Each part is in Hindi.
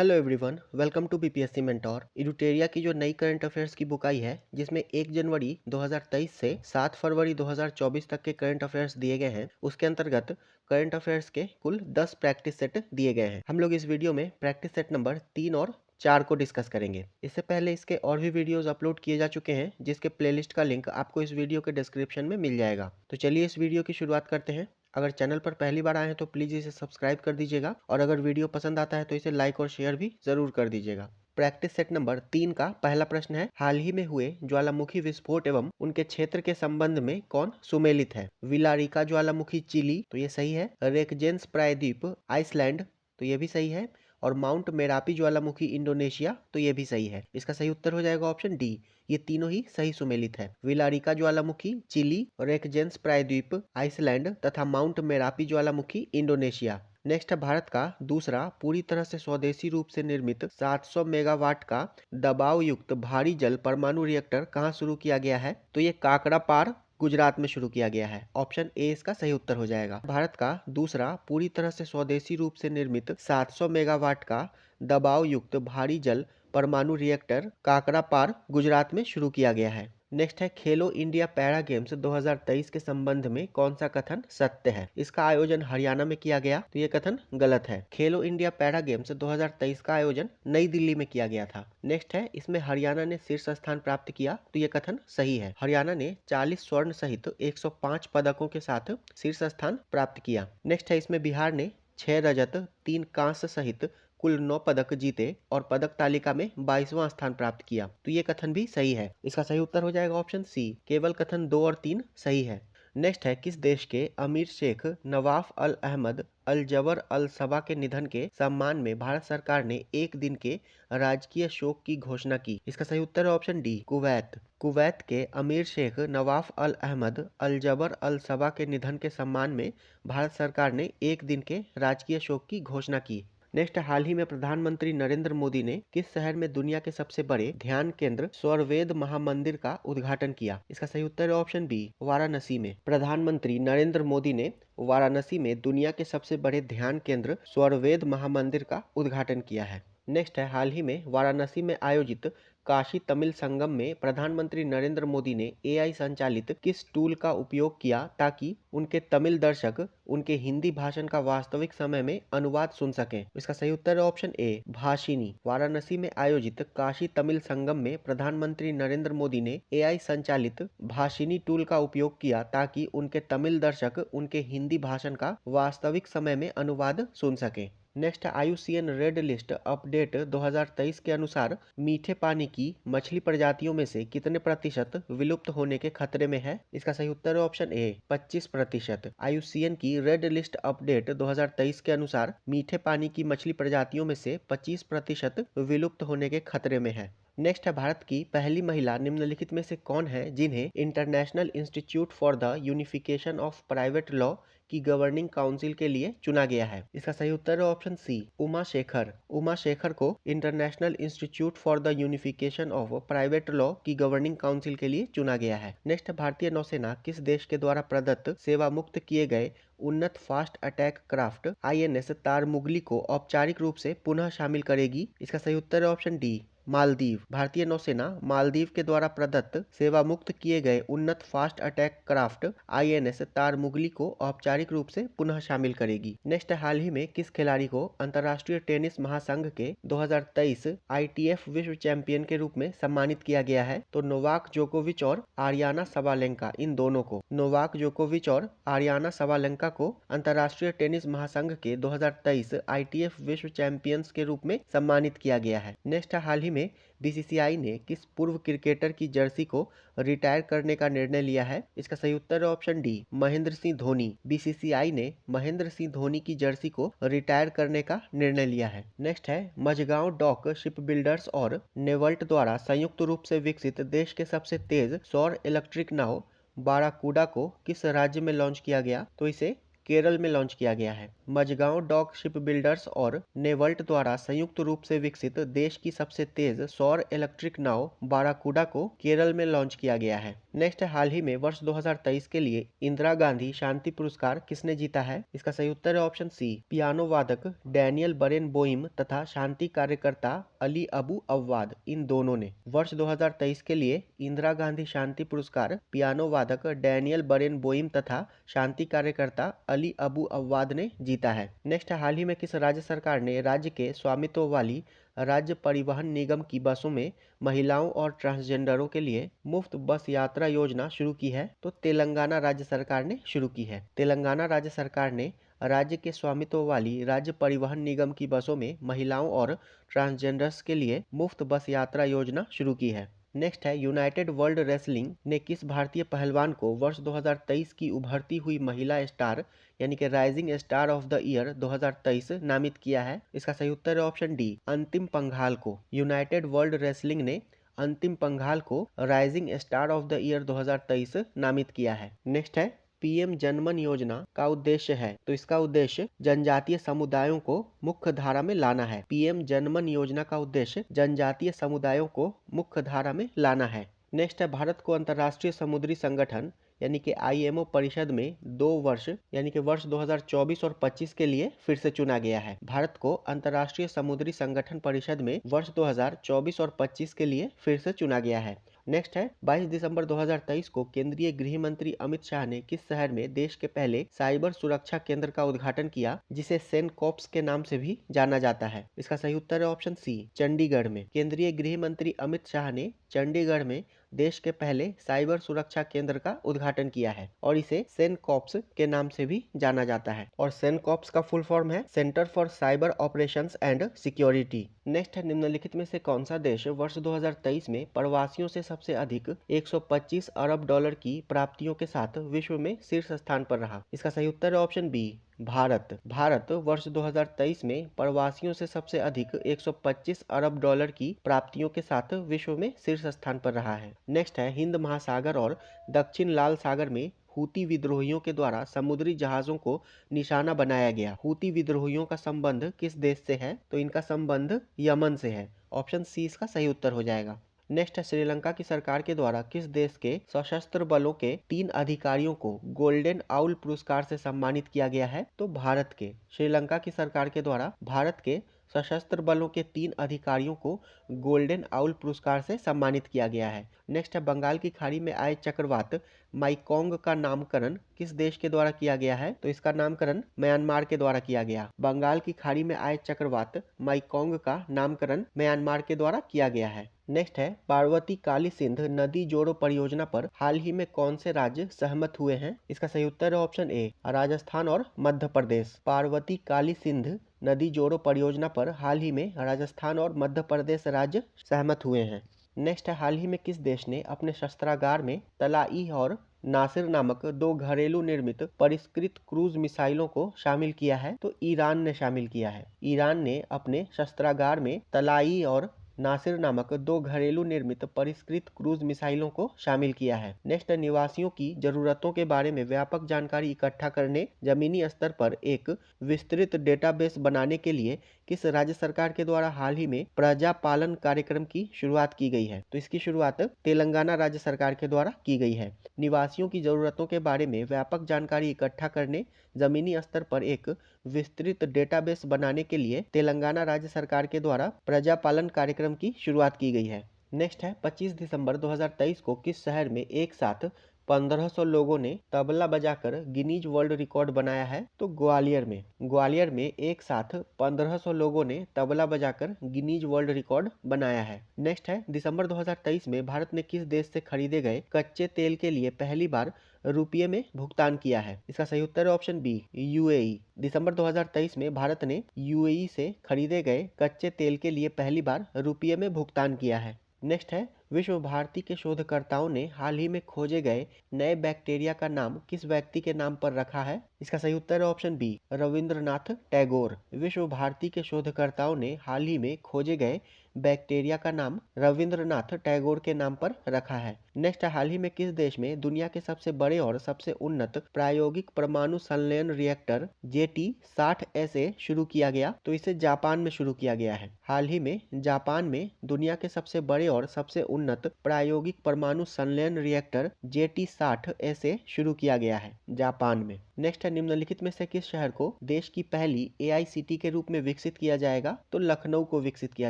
Hello everyone, welcome to BPSC mentor. इडुटेरिया की जो नई करंट अफेयर्स की बुक आई है, जिसमें 1 जनवरी 2023 से 7 फरवरी 2024 तक के करंट अफेयर्स दिए गए हैं, उसके अंतर्गत करंट अफेयर्स के कुल 10 प्रैक्टिस सेट दिए गए हैं। हम लोग इस वीडियो में प्रैक्टिस सेट नंबर 3 और 4 को डिस्कस करेंगे। इससे पहले इसके और भी वीडियोस अपलोड किए जा चुके हैं, जिसके प्लेलिस्ट का लिंक आपको इस वीडियो के डिस्क्रिप्शन में मिल जाएगा। तो चलिए इस वीडियो की शुरुआत करते हैं। अगर चैनल पर पहली बार आए हैं तो प्लीज़ इसे सब्सक्राइब कर दीजिएगा और अगर वीडियो पसंद आता है तो इसे लाइक और शेयर भी ज़रूर कर दीजिएगा। प्रैक्टिस सेट नंबर 3 का पहला प्रश्न है, हाल ही में हुए ज्वालामुखी विस्फोट एवं उनके क्षेत्र के संबंध में कौन सुमेलित है? विलारिका ज्वालामुखी चिली, तो ये सही है। रेकजेंस प्रायद्वीप आइसलैंड, तो ये भी सही है। और माउंट मेरापी ज्वालामुखी इंडोनेशिया, तो ये भी सही है। इसका सही उत्तर हो जाएगा ऑप्शन डी। ये तीनों ही सही सुमेलित है। विलारिका ज्वालामुखी चिली, रेकजेंस प्रायद्वीप आइसलैंड तथा माउंट मेरापी ज्वालामुखी इंडोनेशिया। नेक्स्ट है, भारत का दूसरा पूरी तरह से स्वदेशी रूप से निर्मित 700 मेगावाट का दबाव युक्त भारी जल परमाणु रिएक्टर कहाँ शुरू किया गया है? तो ये काकड़ापार गुजरात में शुरू किया गया है। ऑप्शन ए इसका सही उत्तर हो जाएगा। भारत का दूसरा पूरी तरह से स्वदेशी रूप से निर्मित 700 मेगावाट का दबाव युक्त भारी जल परमाणु रिएक्टर काकड़ापार गुजरात में शुरू किया गया है। नेक्स्ट है, खेलो इंडिया पैरा गेम्स 2023 के संबंध में कौन सा कथन सत्य है? इसका आयोजन हरियाणा में किया गया, तो ये कथन गलत है। खेलो इंडिया पैरा गेम्स 2023 का आयोजन नई दिल्ली में किया गया था। नेक्स्ट है, इसमें हरियाणा ने शीर्ष स्थान प्राप्त किया, तो ये कथन सही है। हरियाणा ने 40 स्वर्ण सहित 105 पदकों के साथ शीर्ष स्थान प्राप्त किया। नेक्स्ट है, इसमें बिहार ने 6 रजत 3 कांस्य सहित कुल 9 पदक जीते और पदक तालिका में 22वां स्थान प्राप्त किया, तो ये कथन भी सही है। इसका सही उत्तर हो जाएगा ऑप्शन सी। केवल कथन 2 और 3 सही है। नेक्स्ट है, किस देश के अमीर शेख नवाफ अल अहमद अल जबर अल सबा के निधन के सम्मान में भारत सरकार ने एक दिन के राजकीय शोक की घोषणा की? इसका सही उत्तर है ऑप्शन डी, कुवैत। कुवैत के अमीर शेख नवाफ अल अहमद अल जबर अल सबा के निधन के सम्मान में भारत सरकार ने एक दिन के राजकीय शोक की घोषणा की। नेक्स्ट, हाल ही में प्रधानमंत्री नरेंद्र मोदी ने किस शहर में दुनिया के सबसे बड़े ध्यान केंद्र स्वरवेद महामंदिर का उद्घाटन किया? इसका सही उत्तर है ऑप्शन बी, वाराणसी में। प्रधानमंत्री नरेंद्र मोदी ने वाराणसी में दुनिया के सबसे बड़े ध्यान केंद्र स्वरवेद महामंदिर का उद्घाटन किया है। नेक्स्ट है, हाल ही में वाराणसी में आयोजित काशी तमिल संगम में प्रधानमंत्री नरेंद्र मोदी ने एआई संचालित किस टूल का उपयोग किया ताकि उनके तमिल दर्शक उनके हिंदी भाषण का वास्तविक समय में अनुवाद सुन सकें? इसका सही उत्तर है ऑप्शन ए, भाषिनी। वाराणसी में आयोजित काशी तमिल संगम में प्रधानमंत्री नरेंद्र मोदी ने एआई संचालित भाषिनी टूल का उपयोग किया ताकि उनके तमिल दर्शक उनके हिंदी भाषण का वास्तविक समय में अनुवाद सुन सकें। Next, IUCN red list update 2023 के अनुसार मीठे पानी की मछली प्रजातियों में से कितने प्रतिशत विलुप्त होने के खतरे में है? इसका सही उत्तर है ऑप्शन ए, 25%। IUCN की रेड लिस्ट अपडेट 2023 के अनुसार मीठे पानी की मछली प्रजातियों में से 25% विलुप्त होने के खतरे में है। नेक्स्ट है, भारत की पहली महिला निम्नलिखित में से कौन है जिन्हें international institute for the unification of private law की गवर्निंग काउंसिल के लिए चुना गया है? इसका सही उत्तर है ऑप्शन सी, उमा शेखर। उमा शेखर को international institute for the unification of private law की गवर्निंग काउंसिल के लिए चुना गया है। नेक्स्ट, भारतीय नौसेना किस देश के द्वारा प्रदत्त सेवा मुक्त किए गए उन्नत fast attack craft INS Tarmugli को औपचारिक रूप से पुनः शामिल करेगी? इसका सही उत्तर है ऑप्शन डी, मालदीव। भारतीय नौसेना मालदीव के द्वारा प्रदत्त सेवा मुक्त किए गए उन्नत fast attack craft INS Tarmugli को औपचारिक रूप से पुनः शामिल करेगी। नेक्स्ट, हाल ही में किस खिलाड़ी को अंतर्राष्ट्रीय टेनिस महासंघ के 2023 ITF विश्व चैंपियन के रूप में सम्मानित किया गया है? तो नोवाक जोकोविच और आरियाना सबालेंका, इन दोनों को, नोवाक जोकोविच और आरियाना सबालेंका को अंतर्राष्ट्रीय टेनिस महासंघ के 2023 ITF विश्व चैंपियंस के रूप में सम्मानित किया गया है। नेक्स्ट, हाल ही में BCCI ने किस पूर्व क्रिकेटर की जर्सी को रिटायर करने का निर्णय लिया है? इसका सही उत्तर है option D, Mahendra Singh Dhoni. BCCI ने महेंद्र सिंह धोनी की जर्सी को रिटायर करने का निर्णय लिया है। नेक्स्ट है, मझगांव डॉक शिप बिल्डर्स और नेवल्ट द्वारा संयुक्त रूप से विकसित देश के सबसे तेज सौर इलेक्ट्रिक नाव बाराकूडा को किस राज्य में लॉन्च किया गया? तो इसे केरल में लॉन्च किया गया है। मजगांव डॉक शिप बिल्डर्स और नेवल्ट द्वारा संयुक्त रूप से विकसित देश की सबसे तेज सौर इलेक्ट्रिक नाव बाराकूडा को केरल में लॉन्च किया गया है। नेक्स्ट है, हाल ही में वर्ष 2023 के लिए इंदिरा गांधी शांति पुरस्कार किसने जीता है? इसका सही उत्तर है ऑप्शन सी, पियानो वादक डैनियल बरेनबोइम तथा शांति कार्यकर्ता अली अबू अव्वाद, इन दोनों ने। वर्ष 2023 के लिए इंदिरा गांधी शांति पुरस्कार पियानो वादक डैनियल बरेनबोइम तथा शांति कार्यकर्ता अली अबू अव्वाद ने जीता है। नेक्स्ट है, हाल ही में किस राज्य सरकार ने राज्य के स्वामित्व वाली राज्य परिवहन निगम की बसों में महिलाओं और ट्रांसजेंडरों के लिए मुफ्त बस यात्रा योजना शुरू की है? तो तेलंगाना राज्य सरकार ने शुरू की है। तेलंगाना राज्य सरकार ने राज्य के स्वामित्व वाली राज्य परिवहन निगम की बसों में महिलाओं और ट्रांसजेंडर्स के लिए मुफ्त बस यात्रा योजना शुरू की है। नेक्स्ट है, यूनाइटेड वर्ल्ड रेसलिंग ने किस भारतीय पहलवान को वर्ष 2023 की उभरती हुई महिला स्टार यानी कि rising star of the year 2023 नामित किया है? इसका सही उत्तर है ऑप्शन डी, अंतिम पंघाल को। यूनाइटेड वर्ल्ड रेसलिंग ने अंतिम पंघाल को rising star of the year 2023 नामित किया है। नेक्स्ट है, पीएम जनमन योजना का उद्देश्य है, तो इसका उद्देश्य जनजातीय समुदायों को मुख्य धारा में लाना है। पीएम जनमन योजना का उद्देश्य जनजातीय समुदायों को मुख्य धारा में लाना है। नेक्स्ट है, भारत को अंतर्राष्ट्रीय समुद्री संगठन यानी कि आईएमओ परिषद में 2 वर्ष यानी कि वर्ष 2024 और 25 के लिए फिर से चुना गया है। भारत को अंतर्राष्ट्रीय समुद्री संगठन परिषद में वर्ष 2024 और 25 के लिए फिर से चुना गया है। नेक्स्ट है, 22 दिसंबर 2023 को केंद्रीय गृह मंत्री अमित शाह ने किस शहर में देश के पहले साइबर सुरक्षा केंद्र का उद्घाटन किया, जिसे सेनकॉप्स के नाम से भी जाना जाता है? इसका सही उत्तर है ऑप्शन सी, चंडीगढ़ में। केंद्रीय गृह मंत्री अमित शाह ने चंडीगढ़ में देश के पहले साइबर सुरक्षा केंद्र का उद्घाटन किया है और इसे सेनकॉप्स के नाम से भी जाना जाता है। और सेनकॉप्स का फुल फॉर्म है centre for cyber operations and security. Next है, निम्नलिखित में से कौन सा देश वर्ष 2023 में प्रवासियों से सबसे अधिक 125 अरब डॉलर की प्राप्तियों के साथ विश्व में शीर्ष स्थान पर रहा? इसका सही उत्तर है ऑप्शन बी, भारत। भारत वर्ष 2023 में प्रवासियों से सबसे अधिक 125 अरब डॉलर की प्राप्तियों के साथ विश्व में शीर्ष स्थान पर रहा है। नेक्स्ट है, हिंद महासागर और दक्षिण लाल सागर में हूती विद्रोहियों के द्वारा समुद्री जहाजों को निशाना बनाया गया। हूती विद्रोहियों का संबंध किस देश से है? तो इनका संबंध यमन से है। ऑप्शन सी इसका सही उत्तर हो जाएगा। नेक्स्ट है, श्रीलंका की सरकार के द्वारा किस देश के सशस्त्र बलों के 3 अधिकारियों को गोल्डन आउल पुरस्कार से सम्मानित किया गया है? तो भारत के। श्रीलंका की सरकार के द्वारा भारत के सशस्त्र बलों के 3 अधिकारियों को गोल्डन आउल पुरस्कार से सम्मानित किया गया है। नेक्स्ट है, बंगाल की खाड़ी में आए चक्रवात माइकोंग का नामकरण किस देश के द्वारा किया गया है? तो इसका नामकरण म्यांमार के द्वारा किया गया। बंगाल की खाड़ी में आए चक्रवात माइकोंग का नामकरण म्यांमार के द्वारा किया गया है। नेक्स्ट है, पार्वती काली सिंध नदी जोड़ो परियोजना पर हाल ही में कौन से राज्य सहमत हुए हैं? इसका सही उत्तर है ऑप्शन ए, राजस्थान और मध्य प्रदेश। पार्वती काली सिंध नदी जोड़ो परियोजना पर हाल ही में राजस्थान और मध्य प्रदेश राज्य सहमत हुए हैं। नेक्स्ट है, हाल ही में किस देश ने अपने शस्त्रागार में तलाई और नासिर नामक 2 घरेलू निर्मित परिष्कृत क्रूज मिसाइलों को शामिल किया है? तो ईरान ने शामिल किया है। ईरान ने अपने शस्त्रागार में तलाई और नासिर नामक 2 घरेलू निर्मित परिष्कृत क्रूज मिसाइलों को शामिल किया है। नेक्स्ट, निवासियों की जरूरतों के बारे में व्यापक जानकारी इकट्ठा करने जमीनी स्तर पर एक विस्तृत डेटाबेस बनाने के लिए किस राज्य सरकार के द्वारा हाल ही में प्रजा पालन कार्यक्रम की शुरुआत की गई है? तो इसकी शुरुआत तेलंगाना राज्य सरकार के द्वारा की गई है। निवासियों की जरूरतों के बारे में व्यापक जानकारी इकट्ठा करने जमीनी स्तर पर एक विस्तृत डेटाबेस बनाने के लिए तेलंगाना राज्य सरकार के द्वारा प्रजा पालन कार्यक्रम की शुरुआत की गई है। नेक्स्ट है, 25 दिसंबर 2023 को किस शहर में एक साथ 1500 लोगों ने तबला बजाकर गिनीज वर्ल्ड रिकॉर्ड बनाया है? तो ग्वालियर में। ग्वालियर में एक साथ 1500 लोगों ने तबला बजाकर गिनीज वर्ल्ड रिकॉर्ड बनाया है। नेक्स्ट है, दिसंबर 2023 में भारत ने किस देश से खरीदे गए कच्चे तेल के लिए पहली बार रुपये में भुगतान किया है? इसका सही उत्तर है ऑप्शन बी, यूएई। दिसंबर 2023 में भारत ने यूएई से खरीदे गए कच्चे तेल के लिए पहली बार रुपये में भुगतान किया है। नेक्स्ट है, विश्व भारती के शोधकर्ताओं ने हाल ही में खोजे गए नए बैक्टीरिया का नाम किस व्यक्ति के नाम पर रखा है? इसका सही उत्तर है ऑप्शन बी, रविंद्रनाथ टैगोर। विश्व भारती के शोधकर्ताओं ने हाल ही में खोजे गए बैक्टीरिया का नाम रविंद्रनाथ टैगोर के नाम पर रखा है। नेक्स्ट, हाल ही में किस देश में दुनिया के सबसे बड़े और सबसे उन्नत प्रायोगिक परमाणु संलयन रिएक्टर JT-60SA शुरू किया गया? तो इसे जापान में शुरू किया गया है। हाल ही में जापान में दुनिया के सबसे बड़े और सबसे उन्नत प्रायोगिक परमाणु संलयन रिएक्टर JT-60SA शुरू किया गया है जापान में। नेक्स्ट है, निम्नलिखित में से किस शहर को देश की पहली AICT के रूप में विकसित किया जाएगा? तो लखनऊ को विकसित किया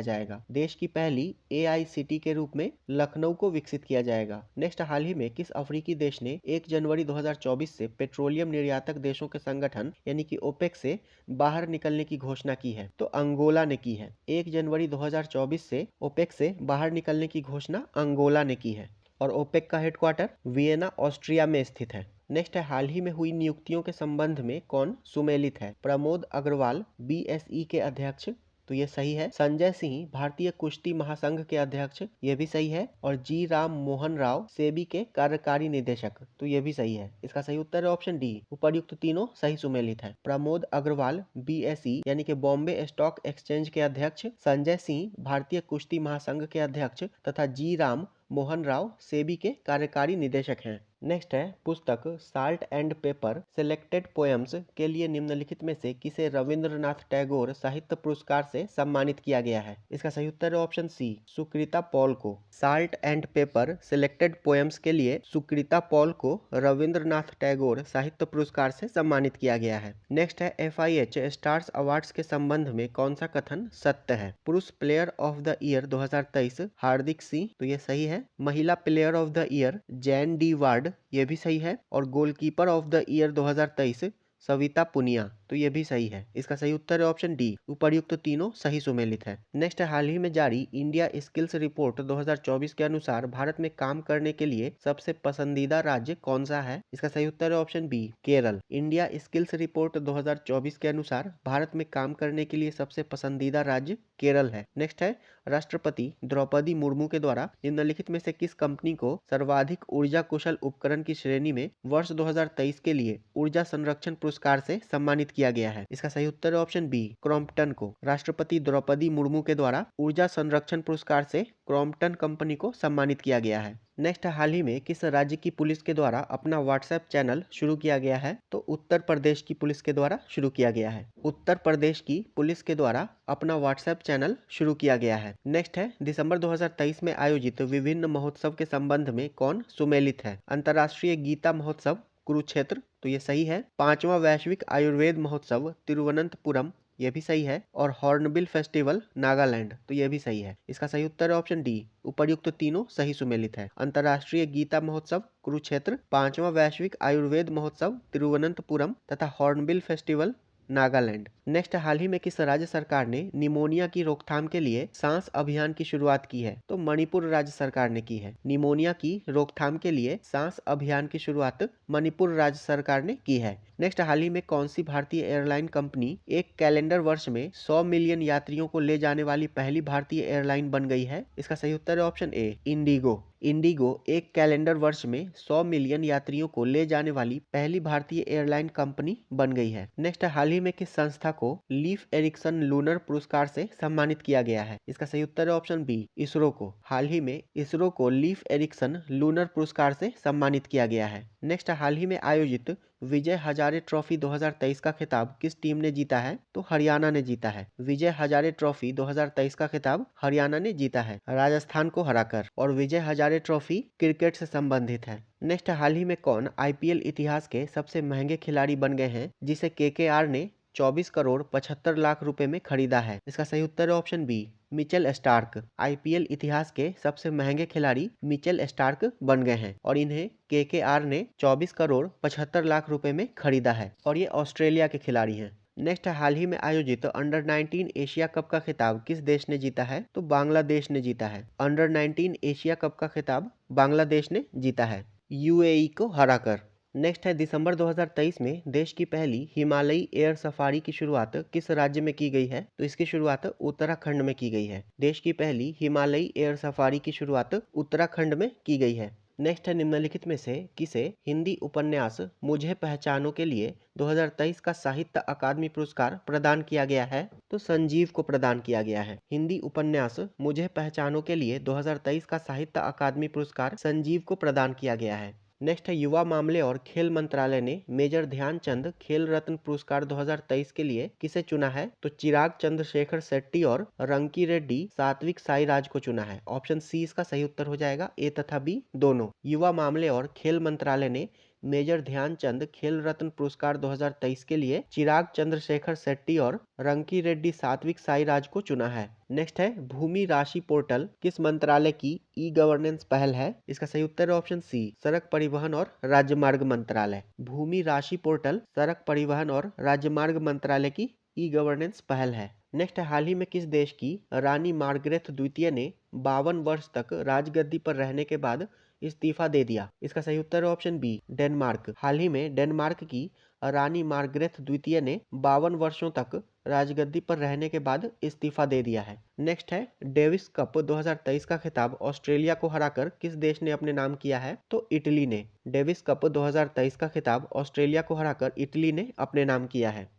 जाएगा। देश की पहली AICT के रूप में लखनऊ को विकसित किया जाएगा। नेक्स्ट, हाल ही में किस अफ्रीकी देश ने 1 जनवरी 2024 से पेट्रोलियम निर्यातक देशों के संगठन यानी कि OPEC से बाहर निकलने की घोषणा की है? तो अंगोला ने की है। 1 जनवरी 2024 से OPEC से बाहर निकलने की घोषणा अंगोला ने की है और OPEC का हेडक्वार्टर वियना ऑस्ट्रिया में स्थित है। नेक्स्ट है, हाल ही में हुई नियुक्तियों के संबंध में कौन सुमेलित है? प्रमोद अग्रवाल BSE के अध्यक्ष, तो ये सही है। संजय सिंह भारतीय कुश्ती महासंघ के अध्यक्ष, ये भी सही है। और जी राम मोहन राव सेबी के कार्यकारी निदेशक, तो ये भी सही है। इसका सही उत्तर है ऑप्शन डी, उपर्युक्त तीनों सही सुमेलित है। प्रमोद अग्रवाल BSE यानी कि बॉम्बे स्टॉक एक्सचेंज के अध्यक्ष, संजय सिंह भारतीय कुश्ती महासंघ के अध्यक्ष तथा जी राम मोहन राव सेबी के कार्यकारी निदेशक हैं। नेक्स्ट है, पुस्तक salt and paper selected poems के लिए निम्नलिखित में से किसे रविंद्रनाथ टैगोर साहित्य पुरस्कार से सम्मानित किया गया है? इसका सही उत्तर है ऑप्शन सी, सुकृता पॉल को। Salt and paper selected poems के लिए सुकृता पॉल को रविंद्रनाथ टैगोर साहित्य पुरस्कार से सम्मानित किया गया है। नेक्स्ट है, FIH स्टार्स अवार्ड्स के संबंध में कौन सा कथन सत्य है? पुरुष प्लेयर ऑफ द ईयर 2023 हार्दिक सिंह, तो ये सही है। महिला player of the year Jain D ward, ये भी सही है। और goalkeeper of the year 2023 Savita Punia, तो ये भी सही है। इसका सही उत्तर है ऑप्शन डी, उपर्युक्त तीनों सही सुमेलित है। नेक्स्ट है, हाल ही में जारी इंडिया स्किल्स रिपोर्ट 2024 के अनुसार भारत में काम करने के लिए सबसे पसंदीदा राज्य कौन सा है? इसका सही उत्तर है option B, Kerala. India skills report 2024 के अनुसार भारत में काम करने के लिए सबसे पसंदीदा राज्य केरल है। नेक्स्ट है, राष्ट्रपति द्रौपदी मुर्मू के द्वारा निम्नलिखित में से किस कंपनी को सर्वाधिक ऊर्जा कुशल उपकरण की श्रेणी में वर्ष 2023 के लिए ऊर्जा संरक्षण पुरस्कार से सम्मानित किया गया है? इसका सही उत्तर है ऑप्शन बी, क्रॉम्पटन को। राष्ट्रपति द्रौपदी मुर्मू के द्वारा ऊर्जा संरक्षण पुरस्कार से क्रॉम्पटन कंपनी को सम्मानित किया गया है। नेक्स्ट, हाल ही में किस राज्य की पुलिस के द्वारा अपना व्हाट्सएप चैनल शुरू किया गया है? तो उत्तर प्रदेश की पुलिस के द्वारा शुरू किया गया है। उत्तर प्रदेश की पुलिस के द्वारा अपना व्हाट्सएप चैनल शुरू किया गया है। नेक्स्ट है, दिसंबर 2023 में आयोजित विभिन्न महोत्सव के संबंध में कौन सुमेलित है? अंतर्राष्ट्रीय गीता महोत्सव कुरुक्षेत्र, तो ये सही है। 5वां वैश्विक आयुर्वेद महोत्सव तिरुवनंतपुरम, ये भी सही है। और हॉर्नबिल फेस्टिवल नागालैंड, तो ये भी सही है। इसका सही उत्तर है ऑप्शन डी, उपर्युक्त तीनों सही सुमेलित है। अंतर्राष्ट्रीय गीता महोत्सव कुरुक्षेत्र, 5वां वैश्विक आयुर्वेद महोत्सव तिरुवनंतपुरम तथा हॉर्नबिल फेस्टिवल नागालैंड। नेक्स्ट, हाल ही में किस राज्य सरकार ने निमोनिया की रोकथाम के लिए सांस अभियान की शुरुआत की है? तो मणिपुर राज्य सरकार ने की है। निमोनिया की रोकथाम के लिए सांस अभियान की शुरुआत मणिपुर राज्य सरकार ने की है। नेक्स्ट, हाल ही में कौन सी भारतीय एयरलाइन कंपनी एक कैलेंडर वर्ष में 100 मिलियन यात्रियों को ले जाने वाली पहली भारतीय एयरलाइन बन गई है? इसका सही उत्तर है ऑप्शन ए, इंडिगो। इंडिगो एक कैलेंडर वर्ष में 100 मिलियन यात्रियों को ले जाने वाली पहली भारतीय एयरलाइन कंपनी बन गई है। नेक्स्ट, हाल ही में किस संस्था को लीफ एरिक्सन लूनर पुरस्कार से सम्मानित किया गया है? इसका सही उत्तर है ऑप्शन बी, इसरो को। हाल ही में इसरो को लीफ एरिक्सन लूनर पुरस्कार से सम्मानित किया गया है। नेक्स्ट, हाल ही में आयोजित विजय हजारे ट्रॉफी 2023 का खिताब किस टीम ने जीता है? तो हरियाणा ने जीता है। विजय हजारे ट्रॉफी 2023 का खिताब हरियाणा ने जीता है राजस्थान को हराकर। और विजय हजारे ट्रॉफी क्रिकेट से संबंधित है। नेक्स्ट, हाल ही में कौन IPL इतिहास के सबसे महंगे खिलाड़ी बन गए हैं जिसे KKR ने 24 करोड़ 75 लाख रुपए में खरीदा है? इसका सही उत्तर है option B, Mitchell Starc. IPL इतिहास के सबसे महंगे खिलाड़ी मिचेल स्टार्क बन गए हैं और इन्हें KKR ने 24 करोड़ 75 लाख रुपए में खरीदा है और ये ऑस्ट्रेलिया के खिलाड़ी हैं। नेक्स्ट, हाल ही में आयोजित अंडर 19 एशिया कप का खिताब किस देश ने जीता है? तो बांग्लादेश ने जीता है। अंडर 19 एशिया कप का खिताब बांग्लादेश ने जीता है UAE को हराकर। नेक्स्ट है दिसंबर 2023 में देश की पहली हिमालयी एयर सफारी की शुरुआत किस राज्य में की गई है? तो इसकी शुरुआत उत्तराखंड में की गई है। देश की पहली हिमालयी एयर सफारी की शुरुआत उत्तराखंड में की गई है। नेक्स्ट है निम्नलिखित में से किसे हिंदी उपन्यास मुझे पहचानो के लिए 2023 का साहित्य अकादमी पुरस्कार प्रदान किया गया है? तो संजीव को प्रदान किया गया है। हिंदी उपन्यास मुझे पहचानो के लिए 2023 का साहित्य अकादमी पुरस्कार संजीव को प्रदान किया गया है। नेक्स्ट है युवा मामले और खेल मंत्रालय ने मेजर ध्यानचंद खेल रत्न पुरस्कार 2023 के लिए किसे चुना है? तो चिराग चंद्रशेखर शेट्टी और रंकी रेड्डी सात्विक साईराज को चुना है। ऑप्शन सी इसका सही उत्तर हो जाएगा, ए तथा बी दोनों। युवा मामले और खेल मंत्रालय ने मेजर ध्यानचंद खेल रत्न पुरस्कार 2023 के लिए चिराग चंद्रशेखर शेट्टी और रंकी रेड्डी सात्विक साईराज को चुना है। नेक्स्ट है भूमि राशि पोर्टल किस मंत्रालय की ई गवर्नेंस पहल है? इसका सही उत्तर है ऑप्शन सी, सड़क परिवहन और राजमार्ग मंत्रालय। भूमि राशि पोर्टल सड़क परिवहन और राजमार्ग मंत्रालय की ई गवर्नेंस पहल है। नेक्स्ट है हाल ही में किस देश की रानी मार्गरेट द्वितीय ने 52 वर्ष तक राजगद्दी पर रहने के बाद इस्तीफा दे दिया? इसका सही उत्तर है ऑप्शन बी, डेनमार्क। हाल ही में डेनमार्क की रानी मार्गरेट द्वितीय ने 52 वर्षों तक राजगद्दी पर रहने के बाद इस्तीफा दे दिया है। नेक्स्ट है डेविस कप 2023 का खिताब ऑस्ट्रेलिया को हराकर किस देश ने अपने नाम किया है? तो इटली ने। डेविस कप 2023 का खिताब ऑस्ट्रेलिया को हराकर इटली ने अपने नाम किया है।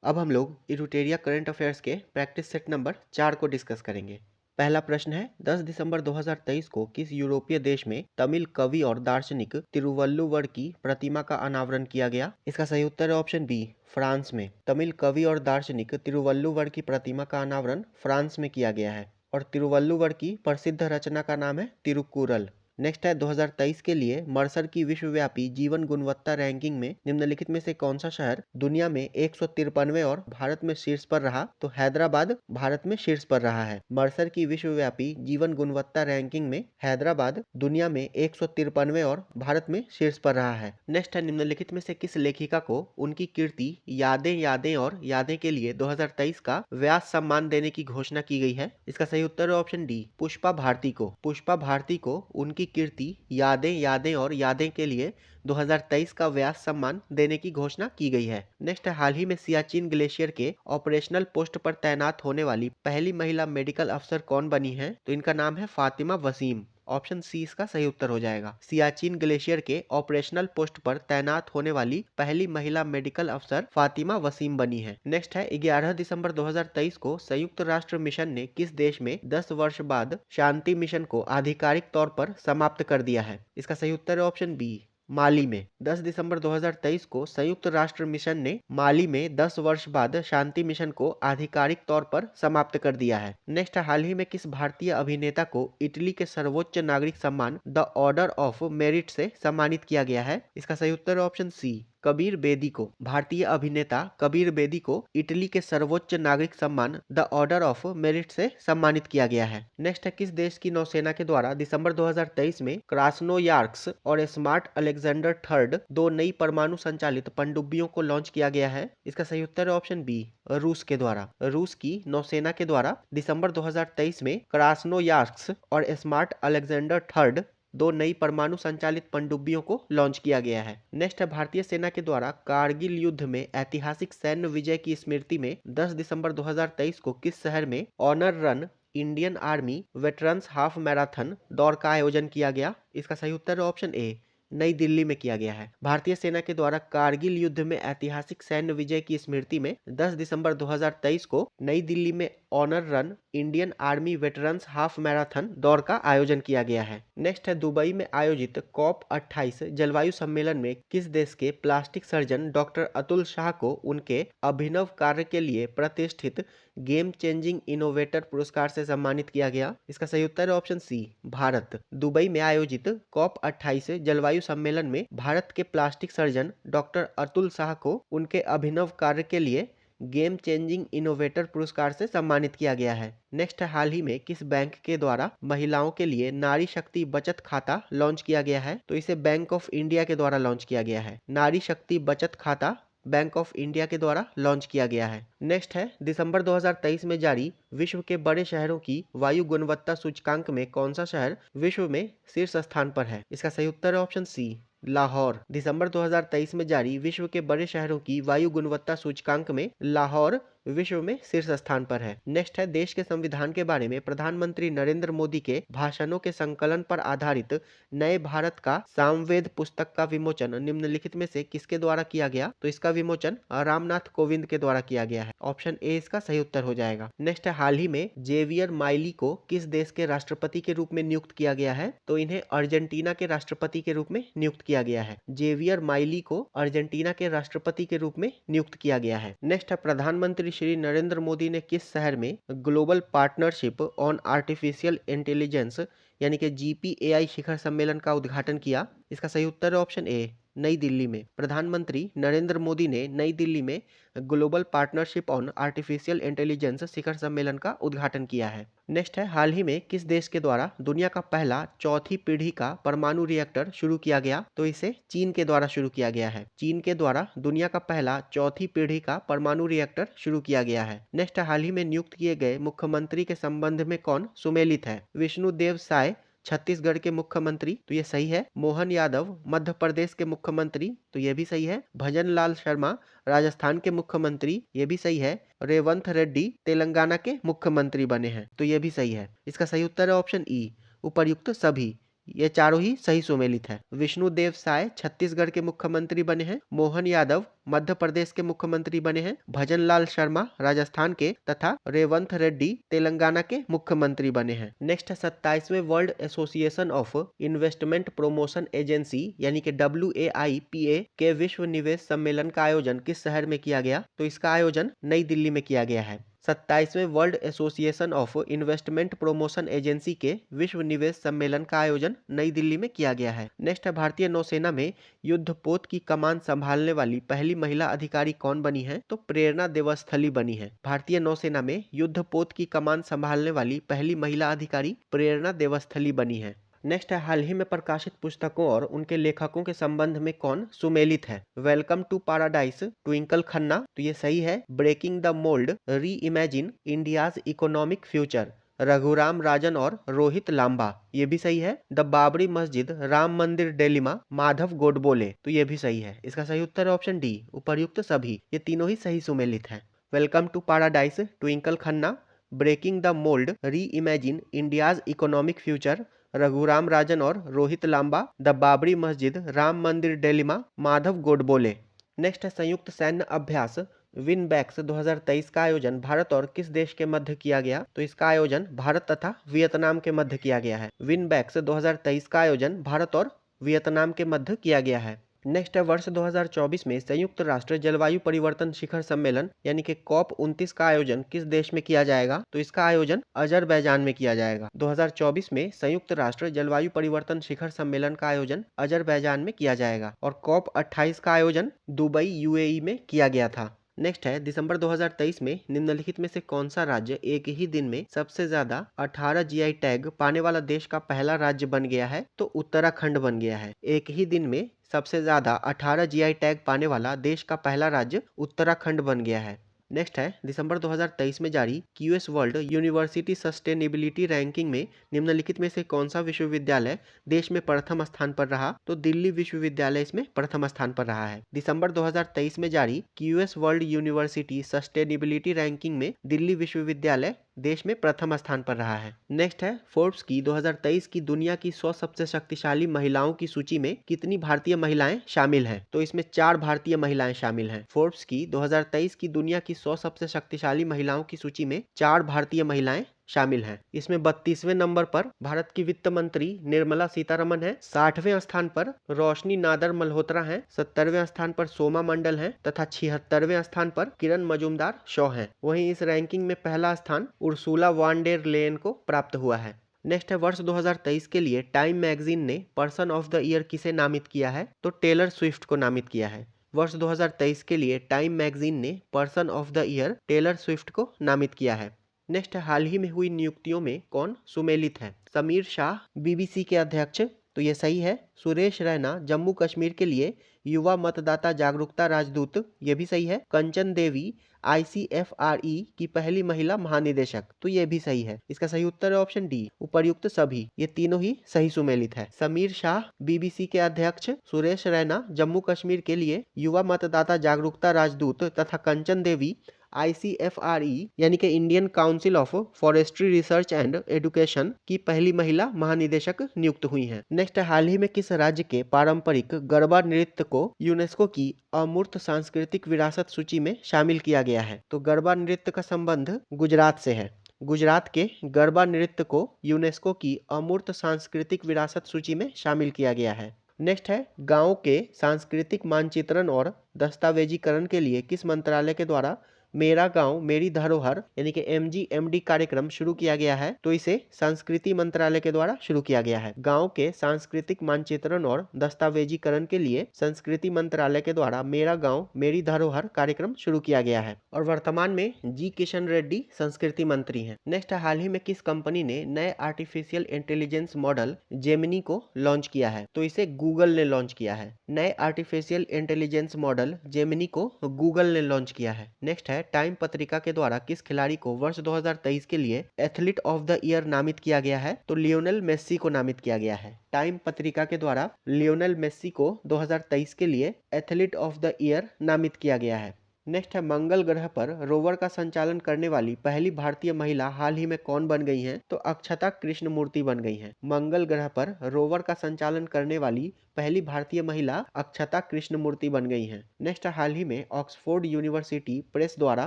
अब हम लोग इरूटेरिया करंट अफेयर्स के प्रैक्टिस सेट नंबर 4 को डिस्कस करेंगे। पहला प्रश्न है 10 दिसंबर 2023 को किस यूरोपीय देश में तमिल कवि और दार्शनिक तिरुवल्लुवर की प्रतिमा का अनावरण किया गया? इसका सही उत्तर है ऑप्शन बी, फ्रांस में। तमिल कवि और दार्शनिक तिरुवल्लुवर की प्रतिमा का अनावरण फ्रांस में किया गया है और तिरुवल्लुवर की प्रसिद्ध रचना का नाम है तिरुकुरल। नेक्स्ट है 2023 के लिए मर्सर की विश्वव्यापी जीवन गुणवत्ता रैंकिंग में निम्नलिखित में से कौन सा शहर दुनिया में 153वें और भारत में शीर्ष पर रहा? तो हैदराबाद भारत में शीर्ष पर रहा है। मर्सर की विश्वव्यापी जीवन गुणवत्ता रैंकिंग में हैदराबाद दुनिया में 153वें और भारत में शीर्ष पर रहा है। नेक्स्ट है निम्नलिखित में से किस लेखिका को उनकी कीर्ति यादें यादें और यादें के लिए 2023 का व्यास सम्मान देने की घोषणा की गई है? इसका सही उत्तर है ऑप्शन डी, पुष्पा भारती को। पुष्पा भारती को उनकी कीर्ति यादें यादें और यादें के लिए 2023 का व्यास सम्मान देने की घोषणा की गई है। नेक्स्ट है हाल ही में सियाचिन ग्लेशियर के ऑपरेशनल पोस्ट पर तैनात होने वाली पहली महिला मेडिकल अफसर कौन बनी है? तो इनका नाम है फातिमा वसीम। ऑप्शन सी इसका सही उत्तर हो जाएगा। सियाचिन ग्लेशियर के ऑपरेशनल पोस्ट पर तैनात होने वाली पहली महिला मेडिकल अफसर फातिमा वसीम बनी है। नेक्स्ट है 11 दिसंबर 2023 को संयुक्त राष्ट्र मिशन ने किस देश में 10 वर्ष बाद शांति मिशन को आधिकारिक तौर पर समाप्त कर दिया है? इसका सही उत्तर है ऑप्शन बी, माली में। 10 दिसंबर 2023 को संयुक्त राष्ट्र मिशन ने माली में 10 वर्ष बाद शांति मिशन को आधिकारिक तौर पर समाप्त कर दिया है। नेक्स्ट हाल ही में किस भारतीय अभिनेता को इटली के सर्वोच्च नागरिक सम्मान द ऑर्डर ऑफ मेरिट से सम्मानित किया गया है? इसका सही उत्तर है ऑप्शन सी, कबीर बेदी को। भारतीय अभिनेता कबीर बेदी को इटली के सर्वोच्च नागरिक सम्मान द ऑर्डर ऑफ मेरिट से सम्मानित किया गया है। नेक्स्ट है किस देश की नौसेना के द्वारा दिसंबर 2023 में क्रास्नोयार्क्स और स्मार्ट अलेक्जेंडर थर्ड दो नई परमाणु संचालित पनडुब्बियों को लॉन्च किया गया है? इसका सही उत्तर है ऑप्शन बी, रूस के द्वारा। रूस की नौसेना के द्वारा दिसंबर 2023 में क्रास्नोयार्क्स और स्मार्ट अलेक्जेंडर थर्ड दो नई परमाणु संचालित पनडुब्बियों को लॉन्च किया गया है। नेक्स्ट है भारतीय सेना के द्वारा कारगिल युद्ध में ऐतिहासिक सैन्य विजय की स्मृति में 10 दिसंबर 2023 को किस शहर में honour run Indian army veterans half marathon दौड़ का आयोजन किया गया? इसका सही उत्तर है ऑप्शन ए, नई दिल्ली में किया गया है। भारतीय सेना के द्वारा कारगिल युद्ध में ऐतिहासिक सैन्य विजय की स्मृति में 10 दिसंबर 2023 को नई दिल्ली में honour run Indian army veterans half marathon दौड़ का आयोजन किया गया है। नेक्स्ट है दुबई में आयोजित कॉप 28 जलवायु सम्मेलन में किस देश के plastic surgeon doctor Atul Shah को उनके अभिनव कार्य के लिए प्रतिष्ठित गेम चेंजिंग इनोवेटर पुरस्कार से सम्मानित किया गया? इसका सही उत्तर है ऑप्शन सी, भारत। दुबई में आयोजित कॉप 28 जलवायु सम्मेलन में भारत के plastic surgeon doctor Atul Shah को उनके अभिनव कार्य के लिए गेम चेंजिंग इनोवेटर पुरस्कार से सम्मानित किया गया है। नेक्स्ट हाल ही में किस बैंक के द्वारा महिलाओं के लिए नारी शक्ति बचत खाता लॉन्च किया गया है? तो इसे बैंक ऑफ इंडिया के द्वारा लॉन्च किया गया है। नारी शक्ति बचत खाता बैंक ऑफ इंडिया के द्वारा लॉन्च किया गया है। नेक्स्ट है दिसंबर 2023 में जारी विश्व के बड़े शहरों की वायु गुणवत्ता सूचकांक में कौन सा शहर विश्व में शीर्ष स्थान पर है? इसका सही उत्तर है ऑप्शन सी, लाहौर। दिसंबर 2023 में जारी विश्व के बड़े शहरों की वायु गुणवत्ता सूचकांक में लाहौर विश्व में शीर्ष स्थान पर है। नेक्स्ट है, देश के संविधान के बारे में प्रधानमंत्री नरेंद्र मोदी के भाषणों के संकलन पर आधारित नए भारत का सामवेद पुस्तक का विमोचन निम्नलिखित में से किसके द्वारा किया गया? तो इसका विमोचन रामनाथ कोविंद के द्वारा किया गया है। ऑप्शन ए इसका सही उत्तर हो जाएगा। नेक्स्ट है, हाल ही में जेवियर माइली को किस देश के राष्ट्रपति के रूप में नियुक्त किया गया है? तो इन्हें अर्जेंटीना के राष्ट्रपति के रूप में नियुक्त किया गया है। जेवियर माइली को अर्जेंटीना के राष्ट्रपति के रूप में नियुक्त किया गया है। नेक्स्ट है, प्रधानमंत्री श्री नरेंद्र मोदी ने किस शहर में global partnership on artificial intelligence यानी कि GPAI शिखर सम्मेलन का उद्घाटन किया? इसका सही उत्तर है ऑप्शन ए, नई दिल्ली में। प्रधानमंत्री नरेंद्र मोदी ने नई दिल्ली में global partnership on artificial intelligence शिखर सम्मेलन का उद्घाटन किया है। नेक्स्ट है, हाल ही में किस देश के द्वारा दुनिया का पहला चौथी पीढ़ी का परमाणु रिएक्टर शुरू किया गया? तो इसे चीन के द्वारा शुरू किया गया है। चीन के द्वारा दुनिया का पहला चौथी पीढ़ी का परमाणु रिएक्टर शुरू किया गया है। नेक्स्ट, हाल ही में नियुक्त किए गए मुख्यमंत्री के संबंध में कौन सुमेलित है? विष्णुदेव साय छत्तीसगढ़ के मुख्यमंत्री, तो ये सही है। मोहन यादव मध्य प्रदेश के मुख्यमंत्री, तो ये भी सही है। भजन लाल शर्मा राजस्थान के मुख्यमंत्री, ये भी सही है। रेवंत रेड्डी तेलंगाना के मुख्यमंत्री बने हैं, तो ये भी सही है। इसका सही उत्तर है ऑप्शन ई, उपर्युक्त सभी। ये चारों ही सही सुमेलित है। विष्णुदेव साय छत्तीसगढ़ के मुख्यमंत्री बने हैं। मोहन यादव मध्य प्रदेश के मुख्यमंत्री बने हैं। भजन लाल शर्मा राजस्थान के तथा रेवंत रेड्डी तेलंगाना के मुख्यमंत्री बने हैं। नेक्स्ट है, 27वें world association of investment promotion agency यानी कि WAIPA के विश्व निवेश सम्मेलन का आयोजन किस शहर में किया गया? तो इसका आयोजन नई दिल्ली में किया गया है। 27वें world association of investment promotion agency के विश्व निवेश सम्मेलन का आयोजन नई दिल्ली में किया गया है। नेक्स्ट है, भारतीय नौसेना में युद्धपोत की कमान संभालने वाली पहली महिला अधिकारी कौन बनी है? तो प्रेरणा देवस्थली बनी है। भारतीय नौसेना में युद्धपोत की कमान संभालने वाली पहली महिला अधिकारी प्रेरणा देवस्थली बनी है। नेक्स्ट है, हाल ही में प्रकाशित पुस्तकों और उनके लेखकों के संबंध में कौन सुमेलित है? Welcome to paradise Twinkle Khanna, तो ये सही है। Breaking the mould reimagine India's economic future Raghuram Rajan और रोहित लांबा, ये भी सही है। द बाबरी मस्जिद राम मंदिर डेलिमा माधव गोडबोले, तो ये भी सही है। इसका सही उत्तर है ऑप्शन डी, उपर्युक्त सभी। ये तीनों ही सही सुमेलित है। Welcome to paradise Twinkle Khanna, breaking the mould reimagine India's economic future Raghuram Rajan और रोहित लांबा, द बाबरी मस्जिद राम मंदिर डेलिमा माधव गोडबोले। नेक्स्ट है, संयुक्त सैन्य अभ्यास विनबैक्स 2023 का आयोजन भारत और किस देश के मध्य किया गया? तो इसका आयोजन भारत तथा वियतनाम के मध्य किया गया है। विनबैक्स 2023 का आयोजन भारत और वियतनाम के मध्य किया गया है। नेक्स्ट है, वर्ष 2024 में संयुक्त राष्ट्र जलवायु परिवर्तन शिखर सम्मेलन यानी कि COP29 का आयोजन किस देश में किया जाएगा? तो इसका आयोजन अजरबैजान में किया जाएगा। 2024 में संयुक्त राष्ट्र जलवायु परिवर्तन शिखर सम्मेलन का आयोजन अजरबैजान में किया जाएगा और COP28 का आयोजन दुबई UAE में किया गया था। नेक्स्ट है, दिसंबर 2023 में निम्नलिखित में से कौन सा राज्य एक ही दिन में सबसे ज्यादा 18 GI टैग पाने वाला देश का पहला राज्य बन गया है? तो उत्तराखंड बन गया है। एक ही दिन में सबसे ज्यादा 18 GI टैग पाने वाला देश का पहला राज्य उत्तराखंड बन गया है। नेक्स्ट है, दिसंबर 2023 में जारी QS world university sustainability ranking में निम्नलिखित में से कौन सा विश्वविद्यालय देश में प्रथम स्थान पर रहा? तो दिल्ली विश्वविद्यालय इसमें प्रथम स्थान पर रहा है। दिसंबर 2023 में जारी QS world university sustainability ranking में दिल्ली विश्वविद्यालय देश में प्रथम स्थान पर रहा है। नेक्स्ट है, फोर्ब्स की 2023 की दुनिया की 100 सबसे शक्तिशाली महिलाओं की सूची में कितनी भारतीय महिलाएं शामिल हैं? तो इसमें 4 भारतीय महिलाएं शामिल हैं। फोर्ब्स की 2023 की दुनिया की 100 सबसे शक्तिशाली महिलाओं की सूची में 4 भारतीय महिलाएं शामिल हैं। इसमें 32वें नंबर पर भारत की वित्त मंत्री निर्मला सीतारमन है। 60वें स्थान पर रोशनी नादर मल्होत्रा हैं। 70वें स्थान पर सोमा मंडल हैं तथा 76वें स्थान पर किरण मजूमदार शॉ हैं। वहीं इस रैंकिंग में पहला स्थान उर्सुला वान डेर लेयन को प्राप्त हुआ है। नेक्स्ट है, वर्ष 2023 के लिए टाइम मैगजीन ने पर्सन ऑफ द ईयर किसे नामित किया है? तो टेलर स्विफ्ट को नामित किया है। वर्ष 2023 के लिए टाइम मैगजीन ने person of the year Taylor Swift को नामित किया है। नेक्स्ट, हाल ही में हुई नियुक्तियों में कौन सुमेलित है? समीर शाह BBC के अध्यक्ष, तो ये सही है। सुरेश रैना जम्मू कश्मीर के लिए युवा मतदाता जागरूकता राजदूत, ये भी सही है। कंचन देवी ICFRE की पहली महिला महानिदेशक, तो ये भी सही है। इसका सही उत्तर है ऑप्शन डी, उपर्युक्त सभी। ये तीनों ही सही सुमेलित है। समीर शाह BBC के अध्यक्ष, सुरेश रैना जम्मू कश्मीर के लिए युवा मतदाता जागरूकता राजदूत तथा कंचन देवी ICFRE यानी कि Indian council of forestry research and education की पहली महिला महानिदेशक नियुक्त हुई हैं। नेक्स्ट, हाल ही में किस राज्य के पारंपरिक गरबा नृत्य को यूनेस्को की अमूर्त सांस्कृतिक विरासत सूची में शामिल किया गया है? तो गरबा नृत्य का संबंध गुजरात से है। गुजरात के गरबा नृत्य को यूनेस्को की अमूर्त सांस्कृतिक विरासत सूची में शामिल किया गया है। नेक्स्ट है, गांव के सांस्कृतिक मानचित्रण और दस्तावेजीकरण के लिए किस मंत्रालय के द्वारा मेरा गांव मेरी धरोहर यानी कि MGMD कार्यक्रम शुरू किया गया है? तो इसे संस्कृति मंत्रालय के द्वारा शुरू किया गया है। गांव के सांस्कृतिक मानचित्रण और दस्तावेजीकरण के लिए संस्कृति मंत्रालय के द्वारा मेरा गांव मेरी धरोहर कार्यक्रम शुरू किया गया है और वर्तमान में जी किशन रेड्डी संस्कृति मंत्री हैं। नेक्स्ट, हाल ही में किस कंपनी ने नए आर्टिफिशियल इंटेलिजेंस मॉडल जेमिनी को लॉन्च किया है? तो इसे गूगल ने लॉन्च किया है। नए आर्टिफिशियल इंटेलिजेंस मॉडल जेमिनी को गूगल ने लॉन्च किया है। नेक्स्ट है, टाइम पत्रिका के द्वारा किस खिलाड़ी को वर्ष 2023 के लिए एथलीट ऑफ द ईयर नामित किया गया है? तो लियोनेल मेस्सी को नामित किया गया है। टाइम पत्रिका के द्वारा लियोनेल मेस्सी को 2023 के लिए एथलीट ऑफ द ईयर नामित किया गया है। नेक्स्ट है, मंगल ग्रह पर रोवर का संचालन करने वाली पहली भारतीय महिला हाल ही में कौन बन गई हैं? तो अक्षता कृष्णमूर्ति बन गई हैं। मंगल ग्रह पर रोवर का संचालन करने वाली पहली भारतीय महिला अक्षता कृष्णमूर्ति बन गई हैं। नेक्स्ट, हाल ही में ऑक्सफोर्ड यूनिवर्सिटी प्रेस द्वारा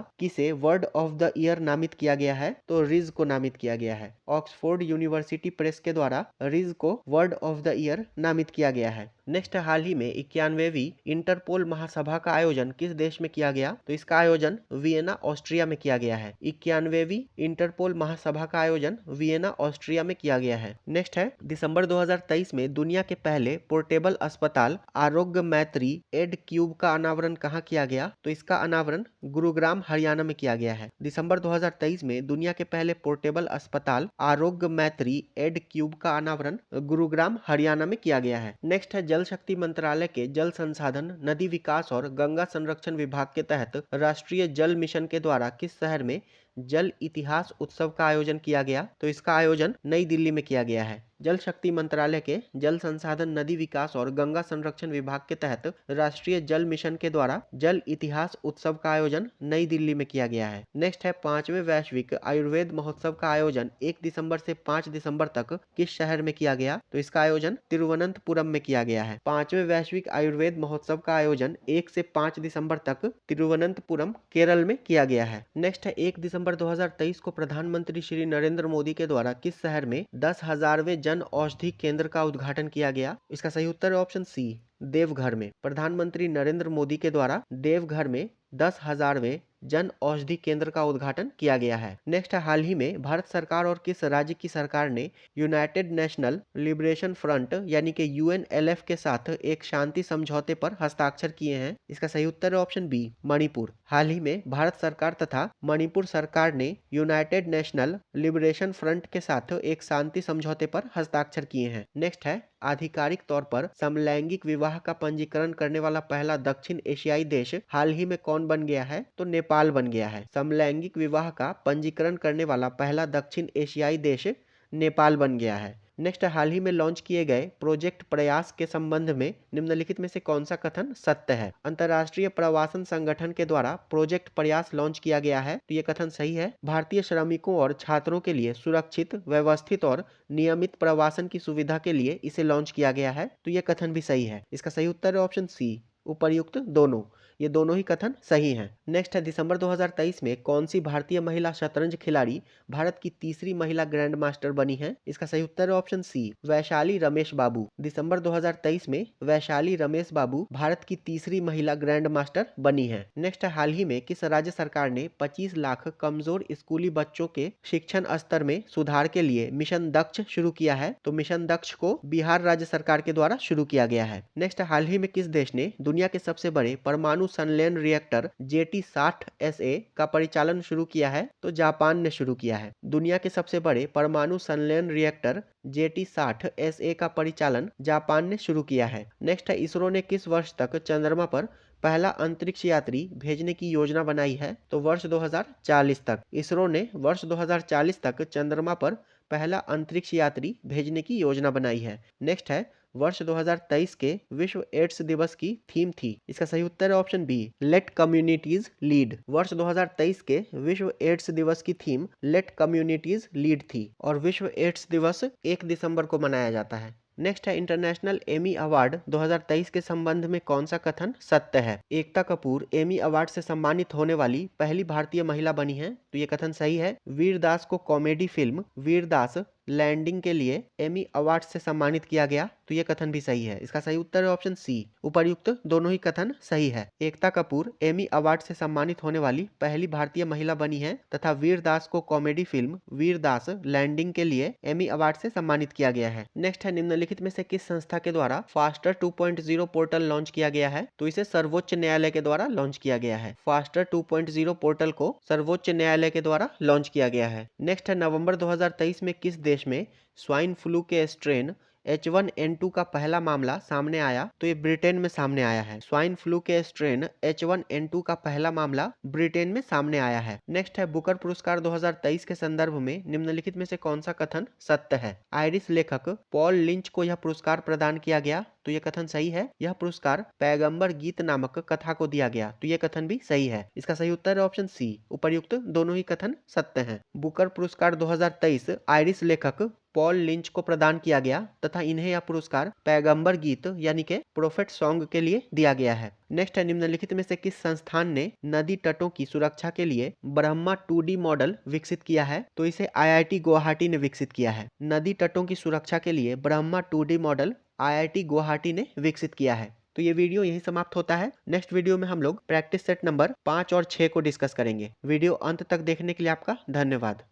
किसे वर्ड ऑफ द ईयर नामित किया गया है? तो रिज को नामित किया गया है। ऑक्सफोर्ड यूनिवर्सिटी प्रेस के द्वारा रिज को वर्ड ऑफ द ईयर नामित किया गया है। नेक्स्ट, हाल ही में 91वीं इंटरपोल महासभा का आयोजन किस देश में किया गया? तो इसका आयोजन वियना ऑस्ट्रिया में किया गया है। 91वीं इंटरपोल महासभा का आयोजन वियना ऑस्ट्रिया में किया गया है। नेक्स्ट है, दिसंबर 2023 में दुनिया के पहले पोर्टेबल अस्पताल आरोग्य मैत्री एड क्यूब का अनावरण कहाँ किया गया? तो इसका अनावरण गुरुग्राम हरियाणा में किया गया है। दिसंबर 2023 में दुनिया के पहले पोर्टेबल अस्पताल आरोग्य मैत्री एड क्यूब का अनावरण गुरुग्राम हरियाणा में किया गया है। नेक्स्ट है, जल शक्ति मंत्रालय के जल संसाधन, नदी विकास और गंगा संरक्षण विभाग के तहत राष्ट्रीय जल मिशन के द्वारा किस शहर में जल इतिहास उत्सव का आयोजन किया गया? तो इसका आयोजन नई दिल्ली में किया गया है। जल शक्ति मंत्रालय के जल संसाधन, नदी विकास और गंगा संरक्षण विभाग के तहत राष्ट्रीय जल मिशन के द्वारा जल इतिहास उत्सव का आयोजन नई दिल्ली में किया गया है। नेक्स्ट है, 5वें वैश्विक आयुर्वेद महोत्सव का आयोजन 1 दिसंबर से 5 दिसंबर तक किस शहर में किया गया? तो इसका आयोजन तिरुवनंतपुरम में किया गया है। 5वें वैश्विक आयुर्वेद महोत्सव का आयोजन 1 से 5 दिसंबर तक तिरुवनंतपुरम केरल में किया गया है। नेक्स्ट है, 1 दिसंबर 2023 को प्रधानमंत्री श्री नरेंद्र मोदी के द्वारा किस शहर में 10,000वें जन औषधि केंद्र का उद्घाटन किया गया? इसका सही उत्तर है ऑप्शन सी, देवघर में। प्रधानमंत्री नरेंद्र मोदी के द्वारा देवघर में 10,000वें जन औषधि केंद्र का उद्घाटन किया गया है। नेक्स्ट, हाल ही में भारत सरकार और किस राज्य की सरकार ने यूनाइटेड नेशनल लिबरेशन फ्रंट यानी कि UNLF के साथ एक शांति समझौते पर हस्ताक्षर किए हैं? इसका सही उत्तर है ऑप्शन बी, मणिपुर। हाल ही में भारत सरकार तथा मणिपुर सरकार ने यूनाइटेड नेशनल लिबरेशन फ्रंट के साथ एक शांति समझौते पर हस्ताक्षर किए हैं। नेक्स्ट है, आधिकारिक तौर पर समलैंगिक विवाह का पंजीकरण करने वाला पहला दक्षिण एशियाई देश हाल ही में कौन बन गया है? तो नेपाल बन गया है। समलैंगिक विवाह का पंजीकरण करने वाला पहला दक्षिण एशियाई देश नेपाल बन गया है। नेक्स्ट, हाल ही में लॉन्च किए गए प्रोजेक्ट प्रयास के संबंध में निम्नलिखित में से कौन सा कथन सत्य है? अंतर्राष्ट्रीय प्रवासन संगठन के द्वारा प्रोजेक्ट प्रयास लॉन्च किया गया है, तो ये कथन सही है। भारतीय श्रमिकों और छात्रों के लिए सुरक्षित, व्यवस्थित और नियमित प्रवासन की सुविधा के लिए इसे लॉन्च किया गया है, तो ये कथन भी सही है। इसका सही उत्तर है ऑप्शन सी, उपर्युक्त दोनों। ये दोनों ही कथन सही हैं। नेक्स्ट है, दिसंबर 2023 में कौन सी भारतीय महिला शतरंज खिलाड़ी भारत की तीसरी महिला ग्रैंड मास्टर बनी है? इसका सही उत्तर है ऑप्शन सी, वैशाली रमेश बाबू। दिसंबर 2023 में वैशाली रमेश बाबू भारत की तीसरी महिला ग्रैंड मास्टर बनी है। नेक्स्ट है, हाल ही में किस राज्य सरकार ने 25 लाख कमजोर स्कूली बच्चों के शिक्षण स्तर में सुधार के लिए मिशन दक्ष शुरू किया है? तो मिशन दक्ष को बिहार राज्य सरकार के द्वारा शुरू किया गया है। नेक्स्ट, हाल ही में किस देश ने दुनिया के सबसे बड़े परमाणु संलयन रिएक्टर JT-60SA का परिचालन शुरू किया है? तो जापान ने शुरू किया है। दुनिया के सबसे बड़े परमाणु संलयन रिएक्टर JT-60SA का परिचालन जापान ने शुरू किया है। नेक्स्ट है, इसरो ने किस वर्ष तक चंद्रमा पर पहला अंतरिक्ष यात्री भेजने की योजना बनाई है? तो वर्ष 2040 तक। इसरो ने वर्ष 2040 तक चंद्रमा पर पहला अंतरिक्ष यात्री भेजने की योजना बनाई है। नेक्स्ट है, वर्ष 2023 के विश्व एड्स दिवस की थीम थी? इसका सही उत्तर है option B, let communities lead. वर्ष 2023 के विश्व एड्स दिवस की थीम लेट कम्युनिटीज लीड थी और विश्व एड्स दिवस 1 दिसंबर को मनाया जाता है। नेक्स्ट है, इंटरनेशनल एमी अवार्ड 2023 के संबंध में कौन सा कथन सत्य है? एकता कपूर एमी अवार्ड से सम्मानित होने वाली पहली भारतीय महिला बनी है, तो ये कथन सही है। वीरदास को कॉमेडी फिल्म वीरदास लैंडिंग के लिए एमी अवार्ड से सम्मानित किया गया, तो ये कथन भी सही है। इसका सही उत्तर है ऑप्शन सी। उपर्युक्त दोनों ही कथन सही है। एकता कपूर एमी अवार्ड से सम्मानित होने वाली पहली भारतीय महिला बनी है तथा वीरदास को कॉमेडी फिल्म वीरदास लैंडिंग के लिए एमी अवार्ड से सम्मानित किया गया है। नेक्स्ट है, निम्नलिखित में से किस संस्था के द्वारा फास्टर 2.0 पोर्टल लॉन्च किया गया है? तो इसे सर्वोच्च न्यायालय के द्वारा लॉन्च किया गया है। फास्टर 2.0 पोर्टल को सर्वोच्च न्यायालय के द्वारा लॉन्च किया गया है। नेक्स्ट है, नवंबर 2023 में किस देश में स्वाइन फ्लू के स्ट्रेन H1N2 का पहला मामला सामने आया? तो ये ब्रिटेन में सामने आया है। स्वाइन फ्लू के स्ट्रेन H1N2 का पहला मामला ब्रिटेन में सामने आया है। नेक्स्ट है, बुकर पुरस्कार 2023 के संदर्भ में निम्नलिखित में से कौन सा कथन सत्य है? आयरिश लेखक पॉल लिंच को यह पुरस्कार प्रदान किया गया, तो यह कथन सही है। यह पुरस्कार पैगंबर गीत नामक कथा को दिया गया, तो यह कथन भी सही है। इसका सही उत्तर है ऑप्शन सी। उपर्युक्त दोनों ही कथन सत्य हैं। बुकर पुरस्कार 2023 आयरिश लेखक पॉल लिंच को प्रदान किया गया तथा इन्हें यह पुरस्कार पैगंबर गीत यानी के प्रोफेट सॉन्ग के लिए दिया गया है। नेक्स्ट है, निम्नलिखित में से किस संस्थान ने नदी तटों की सुरक्षा के लिए ब्रह्मा 2D मॉडल विकसित किया है? तो इसे IIT गुवाहाटी ने विकसित किया है। नदी तटों की सुरक्षा के लिए Brahma 2D model IIT Guwahati ने विकसित किया है। तो ये वीडियो यही समाप्त होता है। नेक्स्ट वीडियो में हम लोग प्रैक्टिस सेट नंबर 5 और 6 को डिस्कस करेंगे। वीडियो अंत तक देखने के लिए आपका धन्यवाद।